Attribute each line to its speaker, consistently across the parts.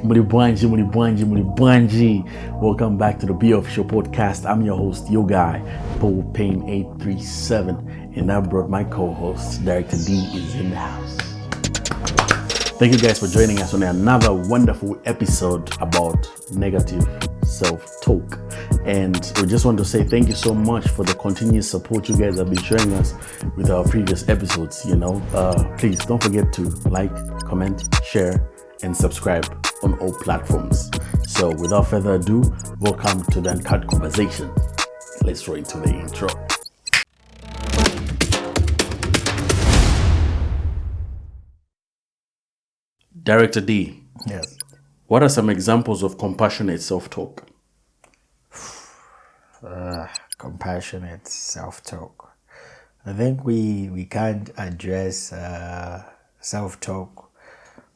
Speaker 1: Mulibwanji. Welcome back to the BeOfficial podcast. I'm your host, your guy, Paul Payne 837, and I brought my co-host, Director D, is in the house. Thank you guys for joining us on another wonderful episode about negative self-talk. And we just want to say thank you so much for the continuous support you guys have been showing us with our previous episodes. Please don't forget to like, comment, share, and subscribe on all platforms. So without further ado, welcome to the Uncut Conversation. Let's roll into the intro. Director D.
Speaker 2: Yes.
Speaker 1: What are some examples of compassionate self-talk?
Speaker 2: Compassionate self-talk. I think we can't address self-talk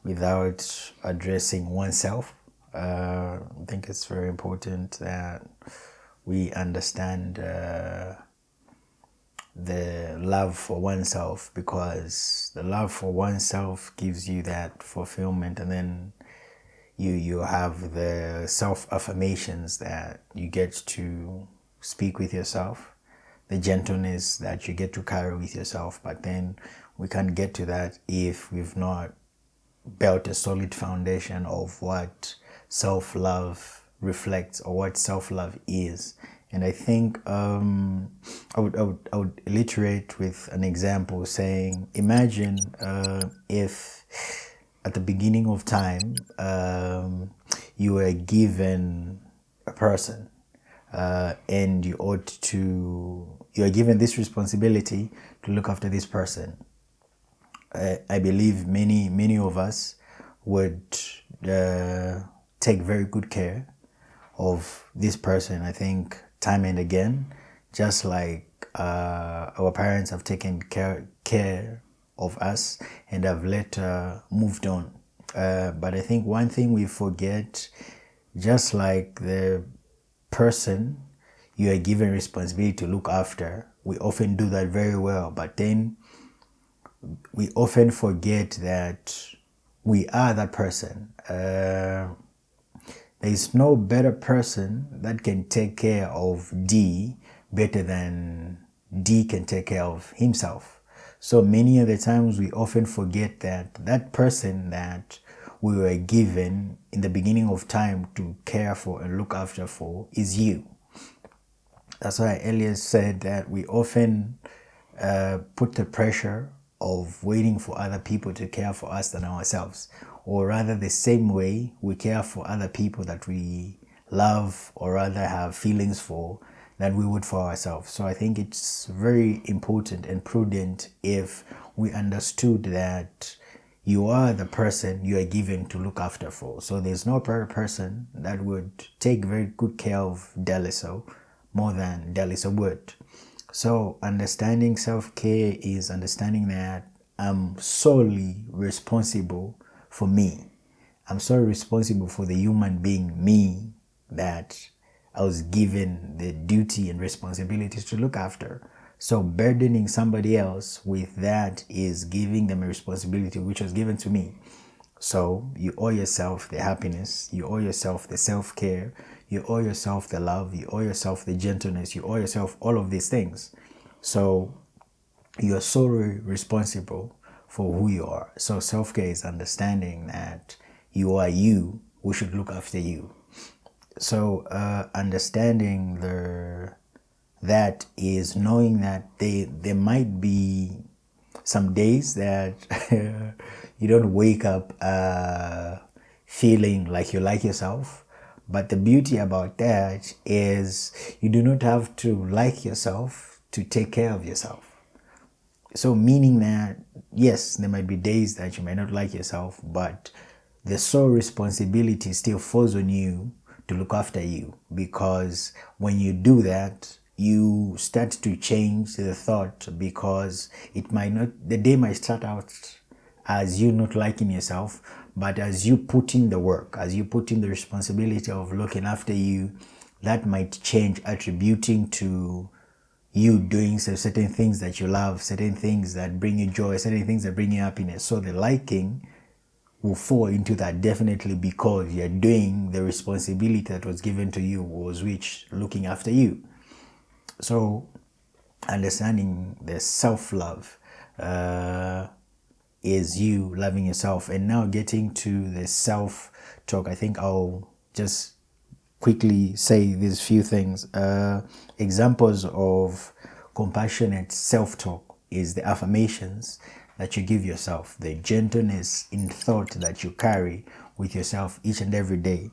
Speaker 2: without addressing oneself. I think it's very important that we understand the love for oneself, because the love for oneself gives you that fulfillment, and then you have the self-affirmations that you get to speak with yourself, the gentleness that you get to carry with yourself. But then we can't get to that if we've not built a solid foundation of what self-love reflects or what self-love is. And I think I would illustrate with an example, saying, imagine if at the beginning of time you were given a person and you are given this responsibility to look after this person. I believe many of us would take very good care of this person. I think time and again, just like our parents have taken care of us and have later moved on. But I think one thing we forget, just like the person you are given responsibility to look after, we often do that very well, but then we often forget that we are that person. There is no better person that can take care of D better than D can take care of himself. So many of the times we often forget that person that we were given in the beginning of time to care for and look after for is you. That's why Elias said that we often put the pressure of waiting for other people to care for us than ourselves, or rather the same way we care for other people that we love or rather have feelings for than we would for ourselves. So I think it's very important and prudent if we understood that you are the person you are given to look after for. So there's no better person that would take very good care of Deliso more than Deliso would. So understanding self-care is understanding that I'm solely responsible for me. I'm solely responsible for the human being, me, that I was given the duty and responsibilities to look after. So burdening somebody else with that is giving them a responsibility which was given to me. So you owe yourself the happiness, you owe yourself the self-care, you owe yourself the love, you owe yourself the gentleness, you owe yourself all of these things. So you are solely responsible for who you are. So self-care is understanding that you are you, we should look after you. So understanding that is knowing that there might be some days that you don't wake up feeling like you like yourself. But the beauty about that is you do not have to like yourself to take care of yourself. So meaning that, yes, there might be days that you may not like yourself, but the sole responsibility still falls on you to look after you. Because when you do that, you start to change the thought, because the day might start out as you not liking yourself, but as you put in the work, as you put in the responsibility of looking after you, that might change, attributing to you doing certain things that you love, certain things that bring you joy, certain things that bring you happiness. So the liking will fall into that definitely because you're doing the responsibility that was given to you, was which looking after you. So understanding the self-love is you loving yourself. And now getting to the self-talk, I think I'll just quickly say these few things. Examples of compassionate self-talk is the affirmations that you give yourself, the gentleness in thought that you carry with yourself each and every day.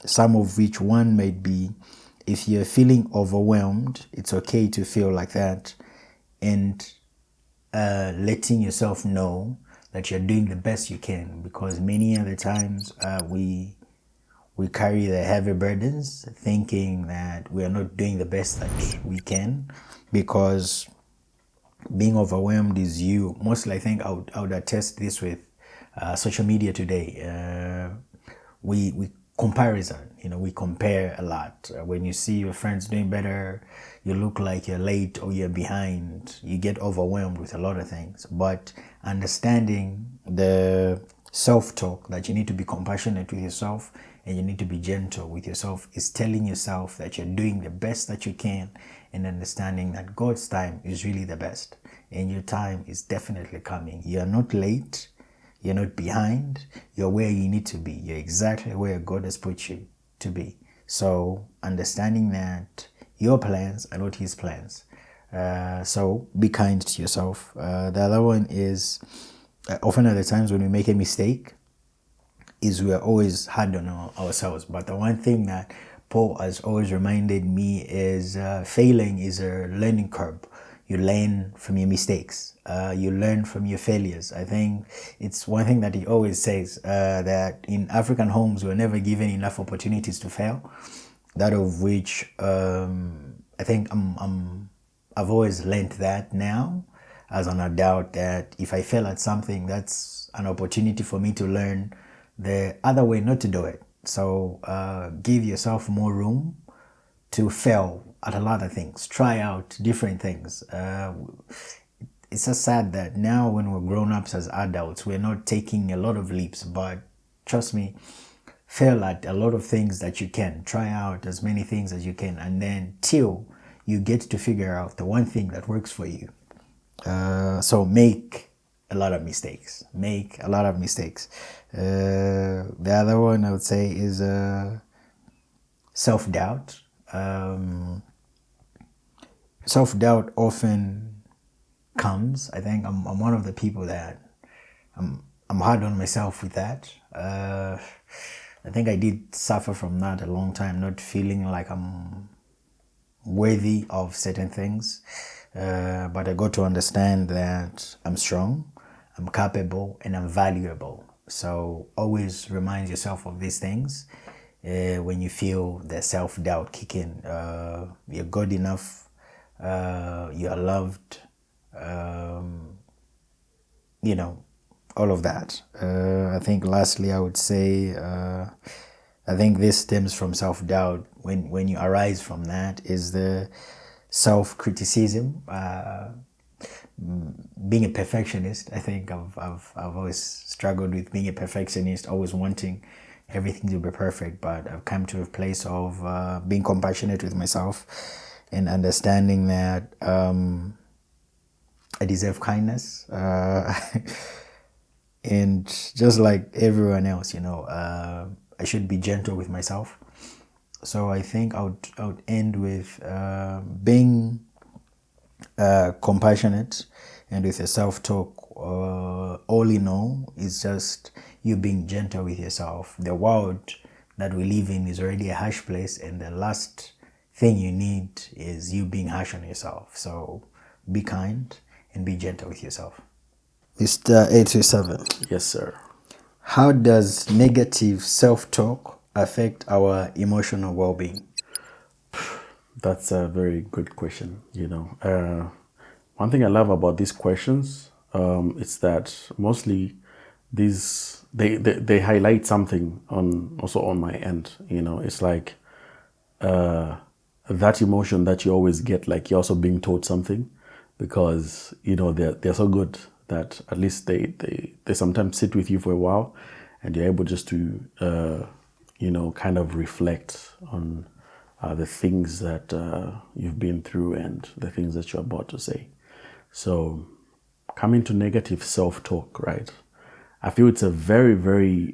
Speaker 2: Some of which one might be, if you're feeling overwhelmed, it's okay to feel like that, and letting yourself know that you're doing the best you can, because many other times we carry the heavy burdens thinking that we are not doing the best that we can, because being overwhelmed is you. Mostly, I think I would attest this with social media today. We comparison, we compare a lot. When you see your friends doing better, you look like you're late or you're behind, you get overwhelmed with a lot of things. But understanding the self-talk, that you need to be compassionate with yourself and you need to be gentle with yourself, is telling yourself that you're doing the best that you can, and understanding that God's time is really the best and your time is definitely coming. You're not late, you're not behind, you're where you need to be. You're exactly where God has put you to be. So understanding that your plans are not his plans. So be kind to yourself. The other one is, often at the times when we make a mistake, is we are always hard on ourselves. But the one thing that Paul has always reminded me is failing is a learning curve. You learn from your mistakes. You learn from your failures. I think it's one thing that he always says, that in African homes, we're never given enough opportunities to fail. That of which I think I've always learned that now as an adult, that if I fail at something, that's an opportunity for me to learn the other way not to do it. So give yourself more room to fail at a lot of things. Try out different things. It's just sad that now when we're grown-ups as adults, we're not taking a lot of leaps, but trust me, fail at a lot of things that you can. Try out as many things as you can, and then till you get to figure out the one thing that works for you. So make a lot of mistakes. Make a lot of mistakes. The other one I would say is self-doubt. Self-doubt often comes. I think I'm one of the people that I'm hard on myself with that. I think I did suffer from that a long time, not feeling like I'm worthy of certain things. But I got to understand that I'm strong, I'm capable, and I'm valuable. So always remind yourself of these things when you feel the self-doubt kick in. You're good enough, you're loved, all of that. I think lastly I would say, I think this stems from self-doubt. When you arise from that is the self-criticism. Being a perfectionist, I think I've always struggled with being a perfectionist, always wanting everything to be perfect. But I've come to a place of being compassionate with myself and understanding that I deserve kindness. And just like everyone else, I should be gentle with myself. So I think I would end with being compassionate and with a self-talk. All in all, it's just you being gentle with yourself. The world that we live in is already a harsh place, and the last thing you need is you being harsh on yourself. So be kind and be gentle with yourself. Mr. 837.
Speaker 1: Yes, sir.
Speaker 2: How does negative self-talk affect our emotional well-being?
Speaker 1: That's a very good question. One thing I love about these questions is that mostly these they highlight something on my end. It's like that emotion that you always get, like you're also being taught something, because they're so good. that at least they sometimes sit with you for a while, and you're able just to kind of reflect on the things that you've been through and the things that you're about to say. So coming to negative self-talk, right? I feel it's a very, very,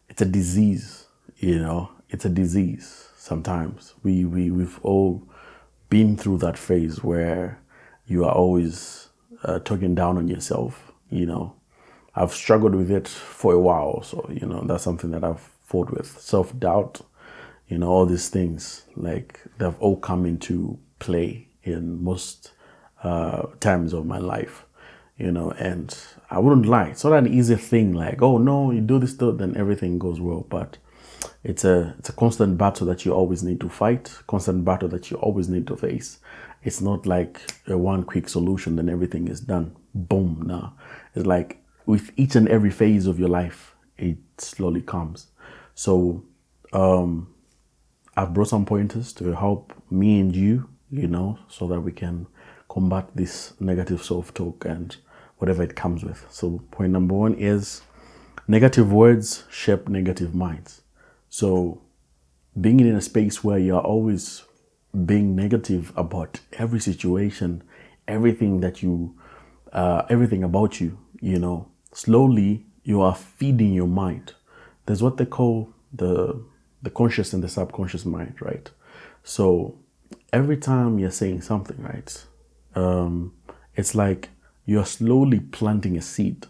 Speaker 1: it's a disease, it's a disease. Sometimes we've all been through that phase where you are always talking down on yourself, I've struggled with it for a while. So, that's something that I've fought with. Self-doubt, all these things, like they've all come into play in most times of my life, and I wouldn't lie. It's not an easy thing like, oh no, you do this, then everything goes well. But it's a constant battle that you always need to fight, constant battle that you always need to face. It's not like a one quick solution, then everything is done. Boom, no. It's like with each and every phase of your life, it slowly comes. So I've brought some pointers to help me and you, so that we can combat this negative self-talk and whatever it comes with. So point number one is negative words shape negative minds. So being in a space where you're always being negative about every situation, everything that everything about you, slowly you are feeding your mind. There's what they call the conscious and the subconscious mind, right? So every time you're saying something, right, it's like you're slowly planting a seed,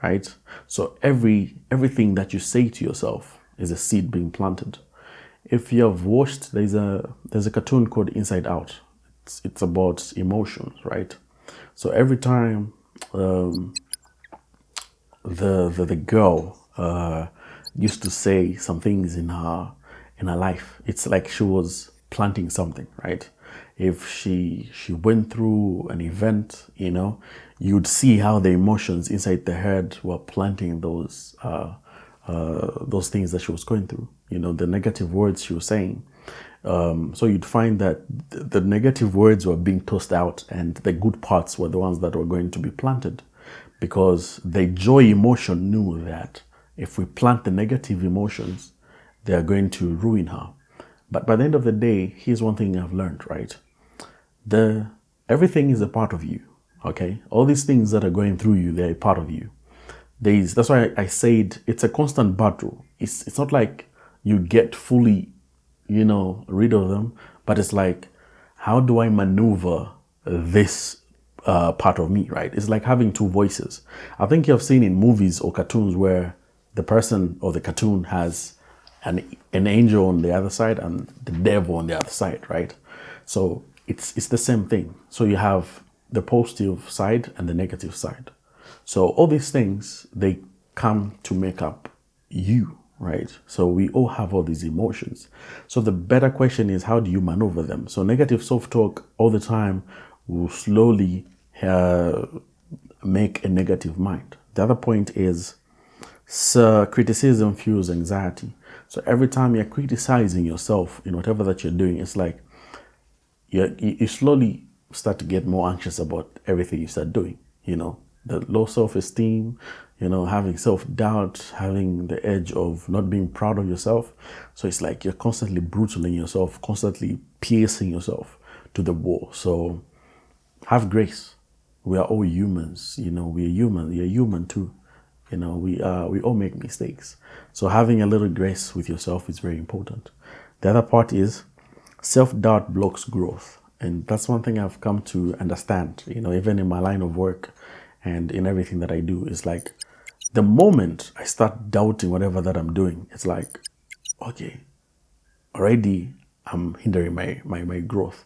Speaker 1: right? So everything that you say to yourself is a seed being planted. If you have watched, there's a cartoon called Inside Out. It's about emotions, right? So every time the girl used to say some things in her life, it's like she was planting something, right? If she went through an event, you'd see how the emotions inside the head were planting those things that she was going through, the negative words she was saying. So you'd find that the negative words were being tossed out and the good parts were the ones that were going to be planted, because the joy emotion knew that if we plant the negative emotions, they are going to ruin her. But by the end of the day, here's one thing I've learned, right? Everything is a part of you, okay? All these things that are going through you, they're a part of you. That's why I said it's a constant battle. It's not like you get fully, rid of them, but it's like, how do I maneuver this part of me, right? It's like having two voices. I think you've seen in movies or cartoons where the person or the cartoon has an angel on the other side and the devil on the other side, right? So it's the same thing. So you have the positive side and the negative side. So all these things, they come to make up you, right? So we all have all these emotions. So the better question is, how do you maneuver them? So negative self-talk all the time will slowly make a negative mind. The other point is criticism fuels anxiety. So every time you're criticizing yourself in whatever that you're doing, it's like you slowly start to get more anxious about everything you start doing, the low self-esteem, having self-doubt, having the edge of not being proud of yourself. So it's like you're constantly brutaling yourself, constantly piercing yourself to the wall. So have grace. We are all humans, we're human. You're human too. We all make mistakes. So having a little grace with yourself is very important. The other part is self-doubt blocks growth. And that's one thing I've come to understand, even in my line of work and in everything that I do. Is like the moment I start doubting whatever that I'm doing, it's like, okay, already I'm hindering my growth.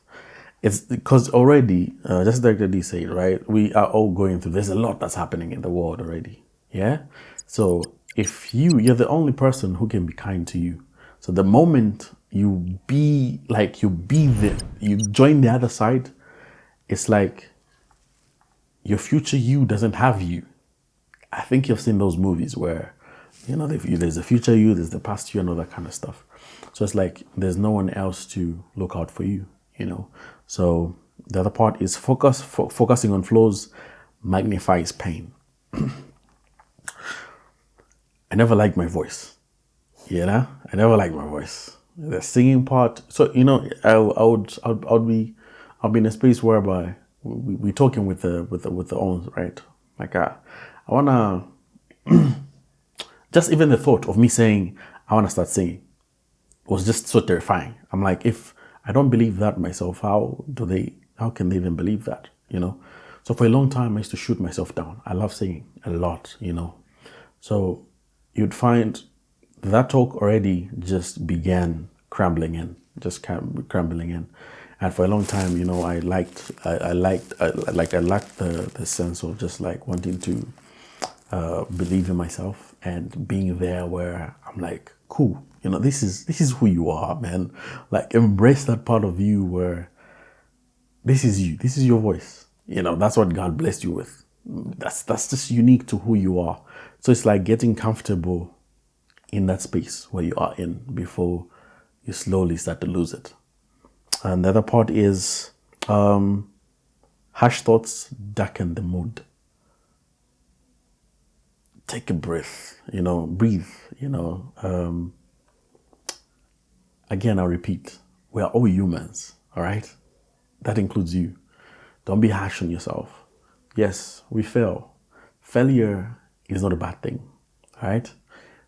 Speaker 1: It's because already, just like D said, right, we are all going through, there's a lot that's happening in the world already. Yeah. So if you're the only person who can be kind to you. So the moment you join the other side, it's like your future you doesn't have you. I think you've seen those movies where, there's a future you, there's the past you, and all that kind of stuff. So it's like there's no one else to look out for you, So the other part is focusing on flaws magnifies pain. I never liked my voice. You know, I never liked my voice. The singing part. So I would be in a space whereby we talking with the owns, right? Like I wanna just even the thought of me saying I wanna start singing was just so terrifying. I'm like, if I don't believe that myself, how can they even believe that? So for a long time I used to shoot myself down. I love singing a lot. So you'd find that talk already just began crumbling in, crumbling in. And for a long time, I lacked the sense of just like wanting to believe in myself and being there where I'm like, cool, this is who you are, man. Like embrace that part of you where this is you, this is your voice. That's what God blessed you with. That's just unique to who you are. So it's like getting comfortable in that space where you are in before you slowly start to lose it. And the other part is harsh thoughts darken the mood. Take a breath, breathe, Again, I'll repeat, we are all humans, all right? That includes you. Don't be harsh on yourself. Yes, we fail. Failure is not a bad thing, all right?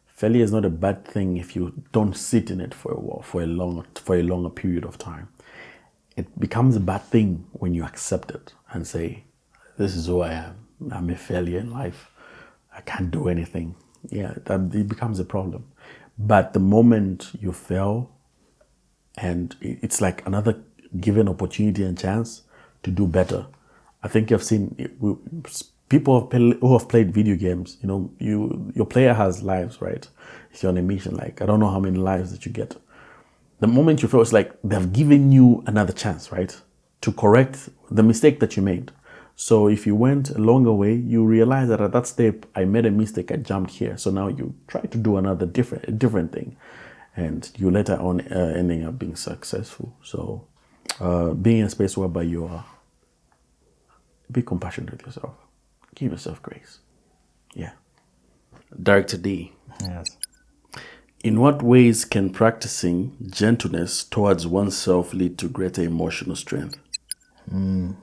Speaker 1: Failure is not a bad thing if you don't sit in it for a while, for a longer period of time. It becomes a bad thing when you accept it and say, this is who I am. I'm a failure in life. I can't do anything. Yeah, it becomes a problem. But the moment you fail, and it's like another given opportunity and chance to do better. I think I've seen people who have played video games. Your player has lives, right? If you're on a mission, like I don't know how many lives that you get. The moment you fail, it's like they've given you another chance, right, to correct the mistake that you made. So if you went a longer way, you realize that at that step, I made a mistake, I jumped here. So now you try to do another different thing. And you later on ending up being successful. So being in a space whereby you are, be compassionate with yourself. Give yourself grace. Yeah. Director D.
Speaker 2: Yes.
Speaker 1: In what ways can practicing gentleness towards oneself lead to greater emotional strength?
Speaker 2: I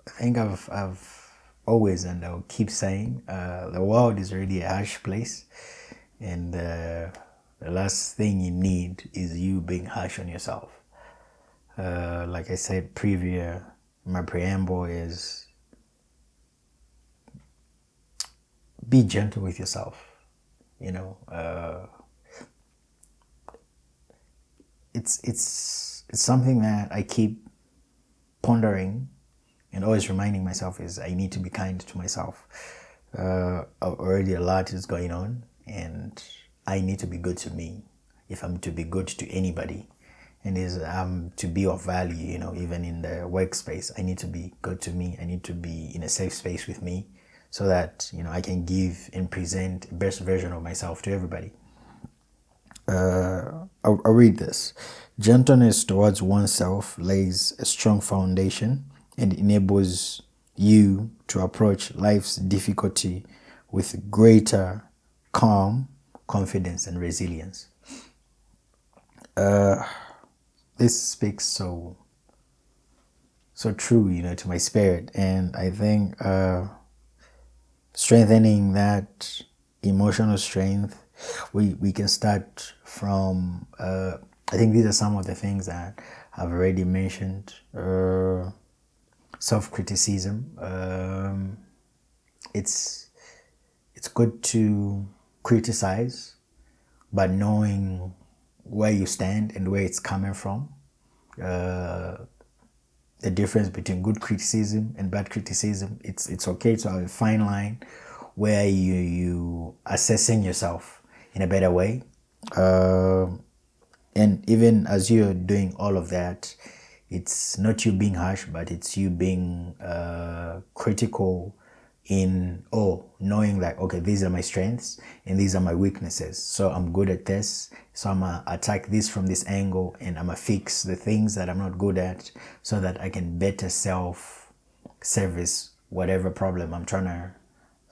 Speaker 2: think I've always, and I'll keep saying, the world is already a harsh place, and the last thing you need is you being harsh on yourself. Like I said previous, my preamble is be gentle with yourself. It's something that I keep pondering and always reminding myself is I need to be kind to myself. Already a lot is going on, and I need to be good to me if I'm to be good to anybody, and to be of value. Even in the workspace, I need to be good to me. I need to be in a safe space with me, so that I can give and present the best version of myself to everybody. I'll read this. Gentleness towards oneself lays a strong foundation and enables you to approach life's difficulty with greater calm, confidence, and resilience. This speaks so true, to my spirit, and I think strengthening that emotional strength, we can start from. I think these are some of the things that I've already mentioned. Self-criticism. It's good to criticize, but knowing where you stand and where it's coming from. The difference between good criticism and bad criticism. It's okay to have a fine line where you assessing yourself in a better way. And even as you're doing all of that, it's not you being harsh, but it's you being critical in knowing like, okay, these are my strengths and these are my weaknesses. So I'm good at this. So I'm gonna attack this from this angle, and I'm gonna fix the things that I'm not good at so that I can better self-service whatever problem I'm trying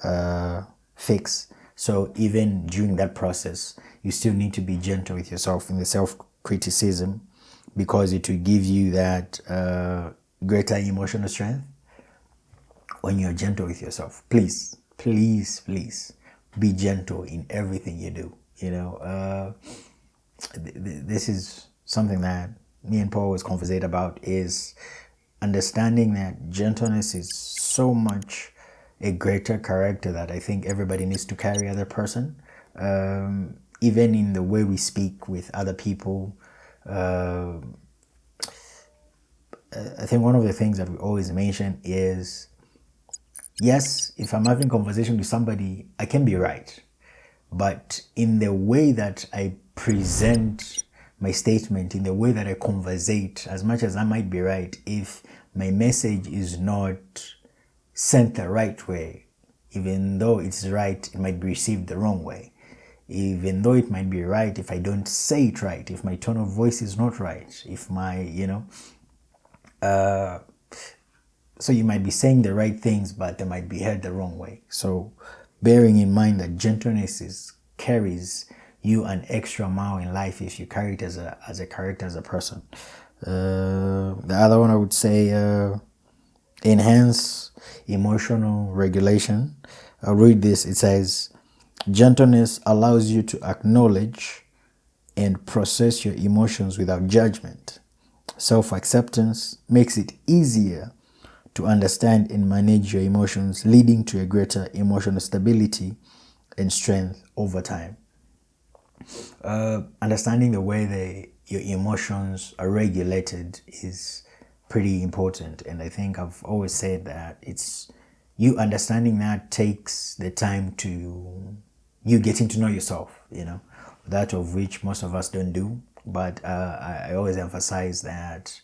Speaker 2: to fix. So even during that process, you still need to be gentle with yourself in the self-criticism, because it will give you that greater emotional strength when you're gentle with yourself. Please, please, please be gentle in everything you do. This is something that me and Paul always conversate about, is understanding that gentleness is so much a greater character that I think everybody needs to carry as a person. Even in the way we speak with other people, I think one of the things that we always mention is, yes, if I'm having conversation with somebody, I can be right. But in the way that I present my statement, in the way that I conversate, as much as I might be right, if my message is not sent the right way, even though it's right, it might be received the wrong way. Even though it might be right, if I don't say it right, if my tone of voice is not right, if my, so you might be saying the right things, but they might be heard the wrong way. So bearing in mind that gentleness carries you an extra mile in life if you carry it as a character, as a person. The other one I would say, enhance emotional regulation. I'll read this. It says, gentleness allows you to acknowledge and process your emotions without judgment. Self-acceptance makes it easier to understand and manage your emotions, leading to a greater emotional stability and strength over time. Understanding the way your emotions are regulated is pretty important, and I think I've always said that it's you understanding that takes the time to you getting to know yourself, that of which most of us don't do. But I always emphasize that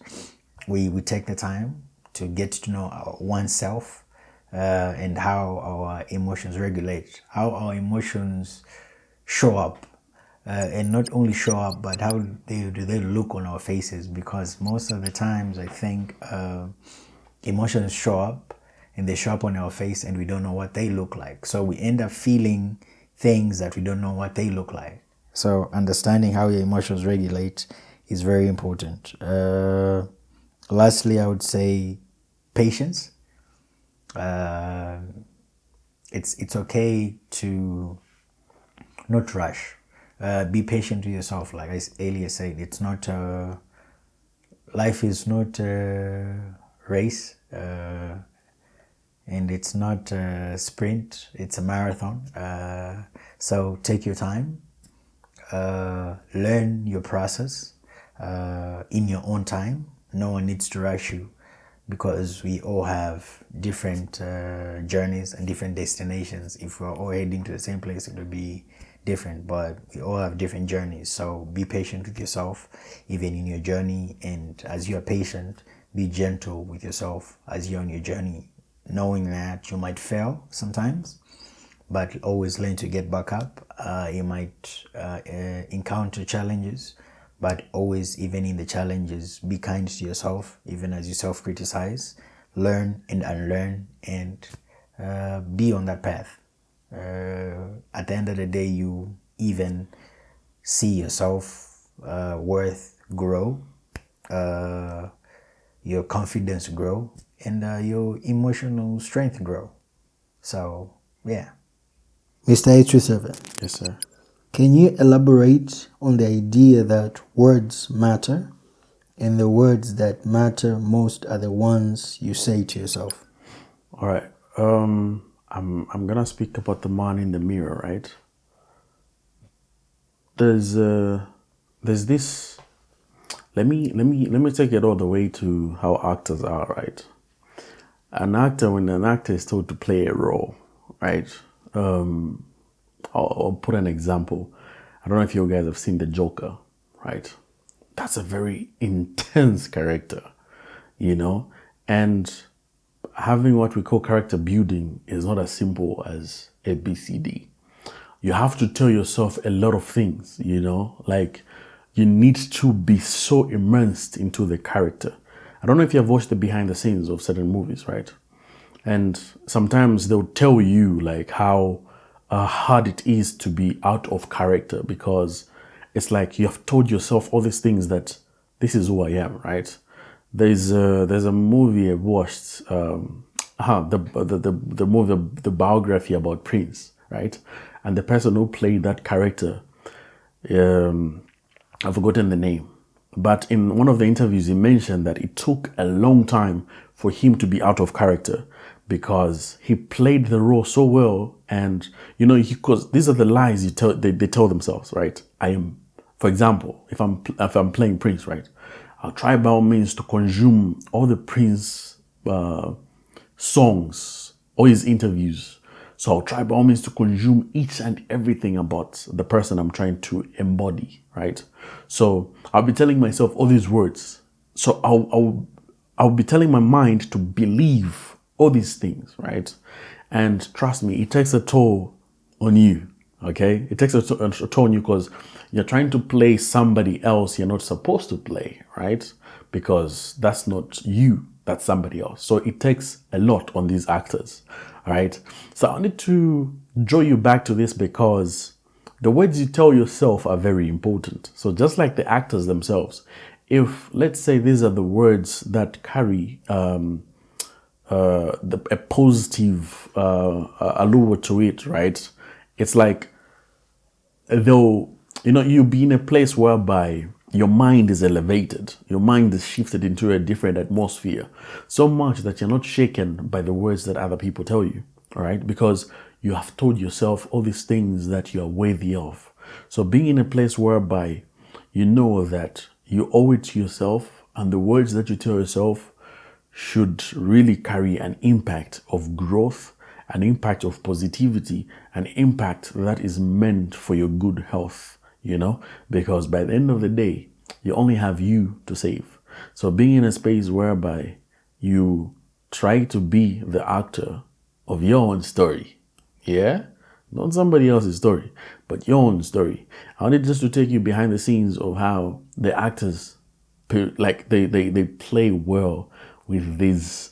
Speaker 2: we take the time to get to know oneself, and how our emotions regulate, how our emotions show up, and not only show up, but how do they look on our faces, because most of the times I think emotions show up and they show up on our face and we don't know what they look like. So we end up feeling things that we don't know what they look like. So understanding how your emotions regulate is very important. Lastly, I would say patience. It's okay to not rush. Be patient with yourself. Like I earlier said, it's not life is not a race, and it's not a sprint. It's a marathon. So take your time. Learn your process in your own time. No one needs to rush you, because we all have different journeys and different destinations. If we're all heading to the same place, it will be different, but we all have different journeys. So be patient with yourself, even in your journey. And as you are patient, be gentle with yourself as you're on your journey, knowing that you might fail sometimes, but always learn to get back up. You might encounter challenges, but always, even in the challenges, be kind to yourself, even as you self-criticize. Learn and unlearn, and be on that path. At the end of the day, you even see yourself worth grow, your confidence grow, and your emotional strength grow. So, yeah.
Speaker 3: Mr. 827,
Speaker 1: Yes, sir.
Speaker 3: can you elaborate on the idea that words matter, and the words that matter most are the ones you say to yourself?
Speaker 1: All right. I'm gonna speak about the man in the mirror, right? There's this. Let me take it all the way to how actors are, right? When an actor is told to play a role, right? I'll put an example. I don't know if you guys have seen the Joker, right? That's a very intense character, and having what we call character building is not as simple as ABCD. You have to tell yourself a lot of things, like you need to be so immersed into the character. I don't know if you have watched the behind the scenes of certain movies, right? And sometimes they'll tell you like how hard it is to be out of character, because it's like you have told yourself all these things that this is who I am, right? There's a movie I watched, the movie, the biography about Prince, right? And the person who played that character, I've forgotten the name, but in one of the interviews he mentioned that it took a long time for him to be out of character, because he played the role so well. And because these are the lies they tell themselves, right? I am, for example, if I'm playing Prince, right, I'll try by all means to consume all the Prince songs, all his interviews. So I'll try by all means to consume each and everything about the person I'm trying to embody, right? So I'll be telling myself all these words. So I'll be telling my mind to believe all these things, right? And trust me, it takes a toll on you, okay? It takes a toll on you, because you're trying to play somebody else you're not supposed to play, right? Because that's not you, that's somebody else. So it takes a lot on these actors, all right? So I need to draw you back to this, because the words you tell yourself are very important. So just like the actors themselves, if let's say these are the words that carry a positive allure to it, right? It's like though, you'll be in a place whereby your mind is elevated, your mind is shifted into a different atmosphere, so much that you're not shaken by the words that other people tell you, all right? Because you have told yourself all these things that you are worthy of. So being in a place whereby you know that you owe it to yourself, and the words that you tell yourself should really carry an impact of growth, an impact of positivity, an impact that is meant for your good health, because by the end of the day, you only have you to save. So being in a space whereby you try to be the actor of your own story, yeah? Not somebody else's story, but your own story. I wanted just to take you behind the scenes of how the actors, like they play well with these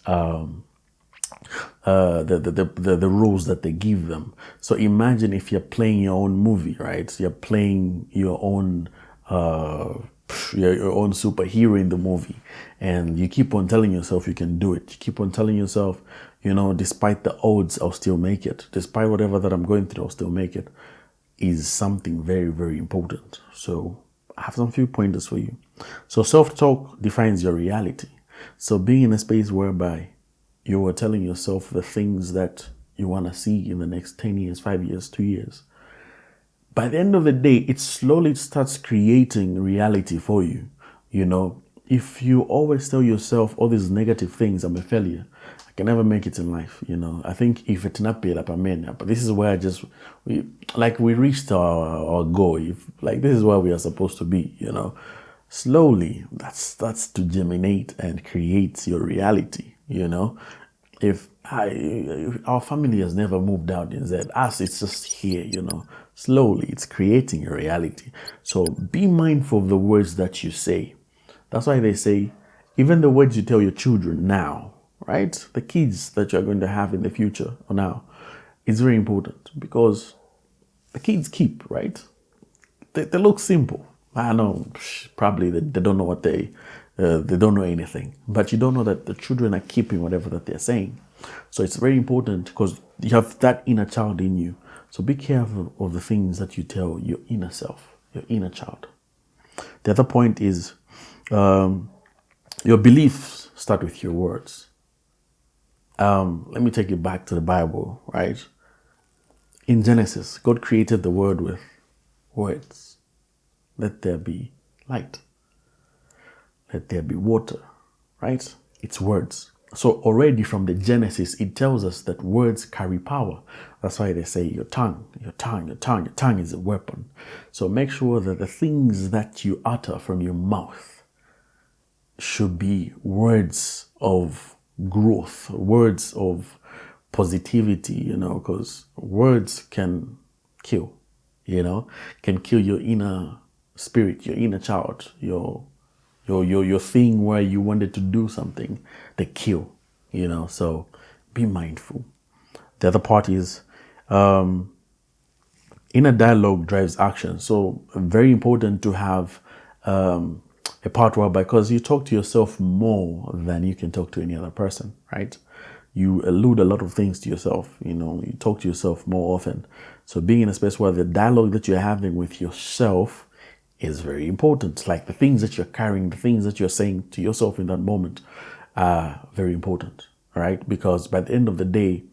Speaker 1: the roles that they give them. So imagine if you're playing your own movie, right? You're playing your own superhero in the movie, and you keep on telling yourself you can do it. You keep on telling yourself, despite the odds, I'll still make it. Despite whatever that I'm going through, I'll still make it. Is something very, very important. So I have some few pointers for you. So self-talk defines your reality. So being in a space whereby you are telling yourself the things that you want to see in the next 10 years, 5 years, 2 years, by the end of the day, it slowly starts creating reality for you. If you always tell yourself all these negative things, I'm a failure, I can never make it in life. I think if it's not paid up, but this is where we reached our goal. This is where we are supposed to be, slowly that's to germinate and create your reality. If our family has never moved out in Z, us, it's just here, slowly it's creating a reality. So be mindful of the words that you say. That's why they say, even the words you tell your children now, right? The kids that you're going to have in the future or now, it's very important, because the kids keep, right? They look simple. I know, probably they don't know what they don't know anything, but you don't know that the children are keeping whatever that they're saying. So it's very important, because you have that inner child in you. So be careful of the things that you tell your inner self, your inner child. The other point is your beliefs start with your words. Let me take you back to the Bible, right? In Genesis, God created the world with words. Let there be light. Let there be water, right? It's words. So already from the Genesis, it tells us that words carry power. That's why they say your tongue is a weapon. So make sure that the things that you utter from your mouth should be words of growth, words of positivity, because words can kill, can kill your inner spirit, your inner child, your thing where you wanted to do something, they kill, so be mindful. The other part is inner dialogue drives action. So very important to have a part whereby, because you talk to yourself more than you can talk to any other person, right? You allude a lot of things to yourself, you talk to yourself more often. So being in a space where the dialogue that you're having with yourself is very important. Like the things that you're carrying, the things that you're saying to yourself in that moment are very important, right? Because by the end of the day,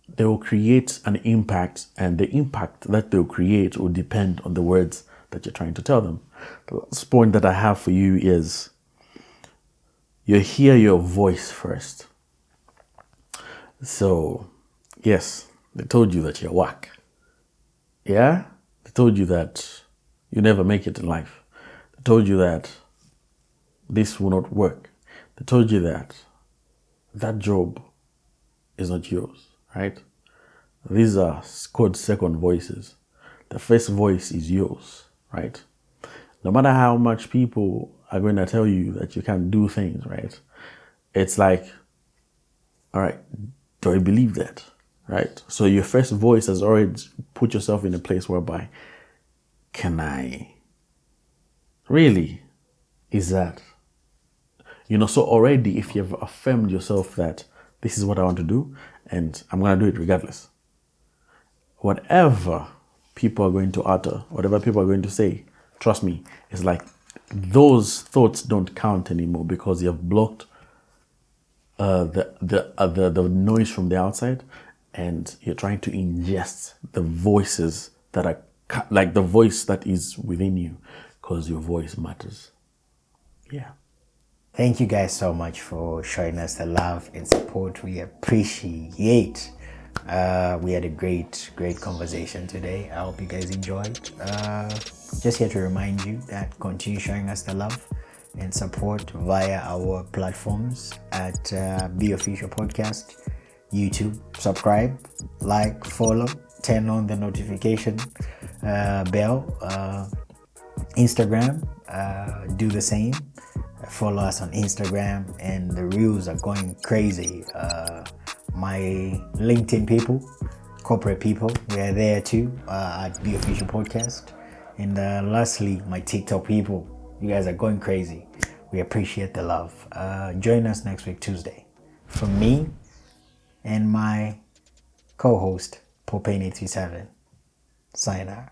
Speaker 1: they will create an impact, and the impact that they'll create will depend on the words that you're trying to tell them. The last point that I have for you is you hear your voice first. So, yes, they told you that you're whack. Yeah? They told you that you never make it in life. They told you that this will not work. They told you that that job is not yours, right? These are called second voices. The first voice is yours, right? No matter how much people are going to tell you that you can't do things, right? It's like, all right, do I believe that, right? So your first voice has already put yourself in a place whereby, can I? Really? Is that? So already if you've affirmed yourself that this is what I want to do and I'm going to do it regardless, whatever people are going to utter, whatever people are going to say, trust me, it's like those thoughts don't count anymore, because you have blocked the noise from the outside, and you're trying to ingest the voices that are like the voice that is within you, because your voice matters. Yeah.
Speaker 2: Thank you guys so much for showing us the love and support. We appreciate. We had a great conversation today. I hope you guys enjoyed. Just here to remind you that continue showing us the love and support via our platforms at BeOfficial Podcast, YouTube. Subscribe, like, follow, turn on the notification bell. Instagram, do the same. Follow us on Instagram, and the reels are going crazy. My LinkedIn people, corporate people, we are there too at BeOfficial Podcast. And lastly, my TikTok people, you guys are going crazy. We appreciate the love. Join us next week, Tuesday. From me and my co-host, Popane837. Sign out.